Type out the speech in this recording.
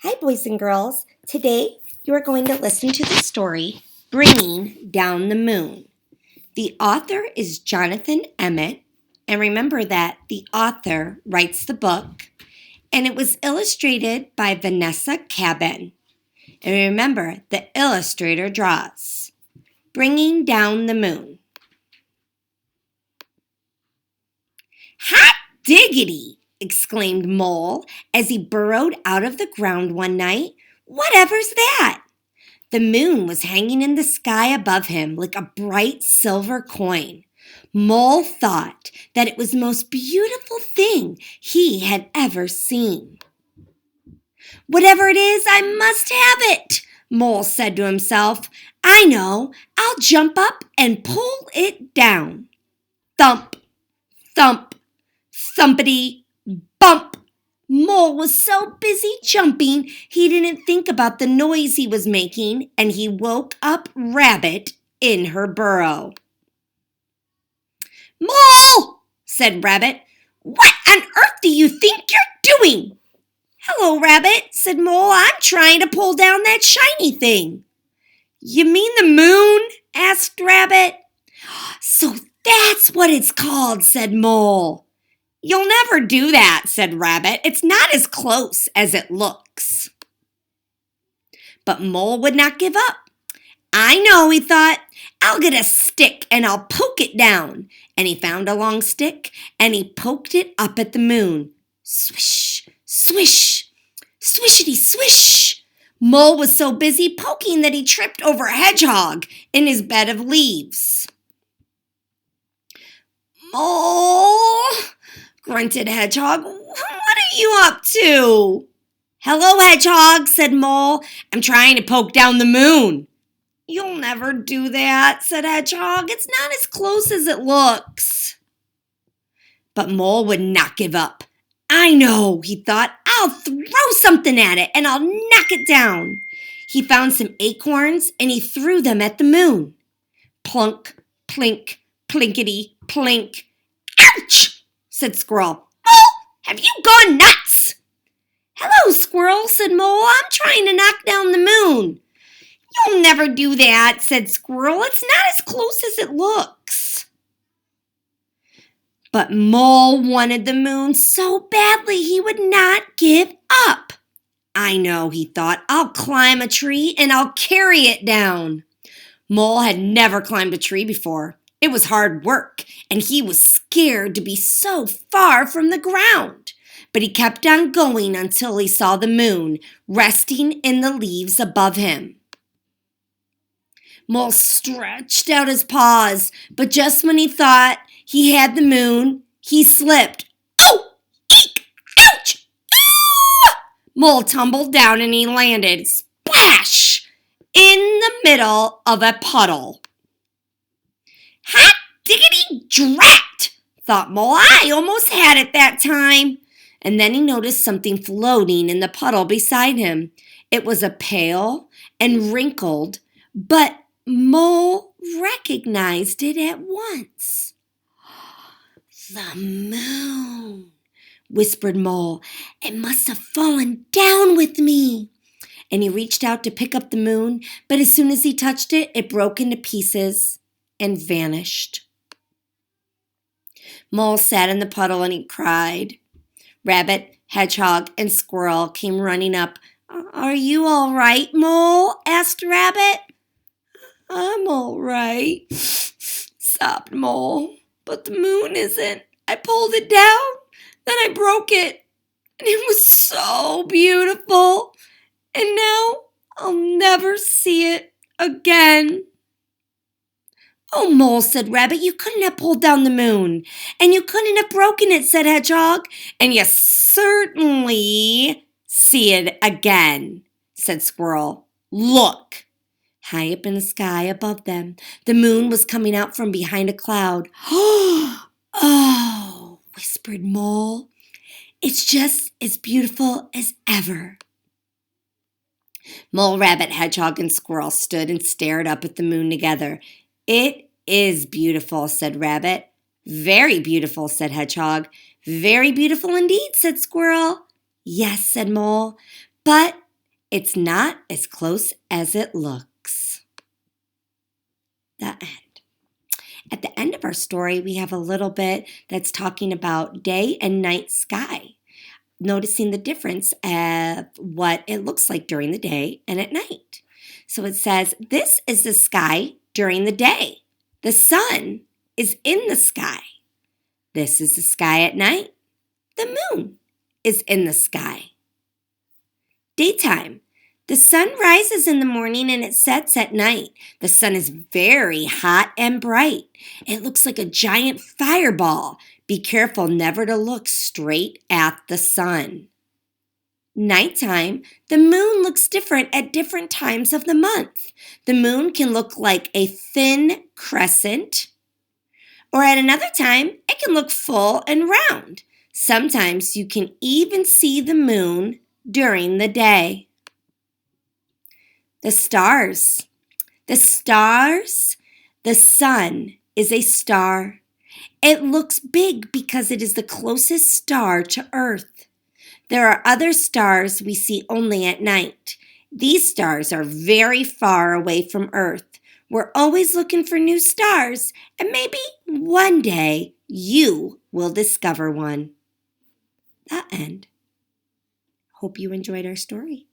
Hi, boys and girls. Today you are going to listen to the story Bringing Down the Moon. The author is Jonathan Emmett, and remember that the author writes the book, and it was illustrated by Vanessa Cabin. And remember, the illustrator draws. Bringing Down the Moon. Hot diggity! Exclaimed Mole as he burrowed out of the ground one night. Whatever's that? The moon was hanging in the sky above him like a bright silver coin. Mole thought that it was the most beautiful thing he had ever seen. Whatever it is, I must have it, Mole said to himself. I know, I'll jump up and pull it down. Thump, thump, thumpity, bump! Mole was so busy jumping, he didn't think about the noise he was making, and he woke up Rabbit in her burrow. Mole, said Rabbit, what on earth do you think you're doing? Hello, Rabbit, said Mole. I'm trying to pull down that shiny thing. You mean the moon? Asked Rabbit. So that's what it's called, said Mole. You'll never do that, said Rabbit. It's not as close as it looks. But Mole would not give up. I know, he thought. I'll get a stick and I'll poke it down. And he found a long stick and he poked it up at the moon. Swish, swish, swishity swish. Mole was so busy poking that he tripped over Hedgehog in his bed of leaves. Mole, grunted Hedgehog. What are you up to? Hello, Hedgehog, said Mole. I'm trying to poke down the moon. You'll never do that, said Hedgehog. It's not as close as it looks. But Mole would not give up. I know, he thought. I'll throw something at it and I'll knock it down. He found some acorns and he threw them at the moon. Plunk, plink, plinkety, plink. Ouch! Said Squirrel. Mole, have you gone nuts? Hello, Squirrel, said Mole. I'm trying to knock down the moon. You'll never do that, said Squirrel. It's not as close as it looks. But Mole wanted the moon so badly he would not give up. I know, he thought. I'll climb a tree and I'll carry it down. Mole had never climbed a tree before. It was hard work, and he was scared to be so far from the ground. But he kept on going until he saw the moon resting in the leaves above him. Mole stretched out his paws, but just when he thought he had the moon, he slipped. Oh! Eek! Ouch! Ah! Mole tumbled down and he landed, splash, in the middle of a puddle. Hot diggity drat, thought Mole. I almost had it that time. And then he noticed something floating in the puddle beside him. It was a pale and wrinkled, but Mole recognized it at once. The moon, whispered Mole. It must have fallen down with me. And he reached out to pick up the moon, but as soon as he touched it, it broke into pieces and vanished. Mole sat in the puddle and he cried. Rabbit, Hedgehog, and Squirrel came running up. Are you all right, Mole? Asked Rabbit. I'm all right, sobbed Mole. But the moon isn't. I pulled it down, then I broke it. And it was so beautiful. And now I'll never see it again. Oh, Mole, said Rabbit, you couldn't have pulled down the moon. And you couldn't have broken it, said Hedgehog. And you certainly see it again, said Squirrel. Look. High up in the sky above them, the moon was coming out from behind a cloud. Oh, whispered Mole. It's just as beautiful as ever. Mole, Rabbit, Hedgehog, and Squirrel stood and stared up at the moon together. It is beautiful, said Rabbit. Very beautiful, said Hedgehog. Very beautiful indeed, said Squirrel. Yes, said Mole, but It's not as close as it looks. The end. At the end of our story, we have a little bit that's talking about day and night sky, noticing the difference of what it looks like during the day and at night. So it says, this is the sky during the day. The sun is in the sky. This is the sky at night. The moon is in the sky. Daytime. The sun rises in the morning and it sets at night. The sun is very hot and bright. It looks like a giant fireball. Be careful never to look straight at the sun. Nighttime, the moon looks different at different times of the month. The moon can look like a thin crescent, or at another time, it can look full and round. Sometimes you can even see the moon during the day. The stars. The stars, the sun is a star. It looks big because it is the closest star to Earth. There are other stars we see only at night. These stars are very far away from Earth. We're always looking for new stars, and maybe one day you will discover one. The end. Hope you enjoyed our story.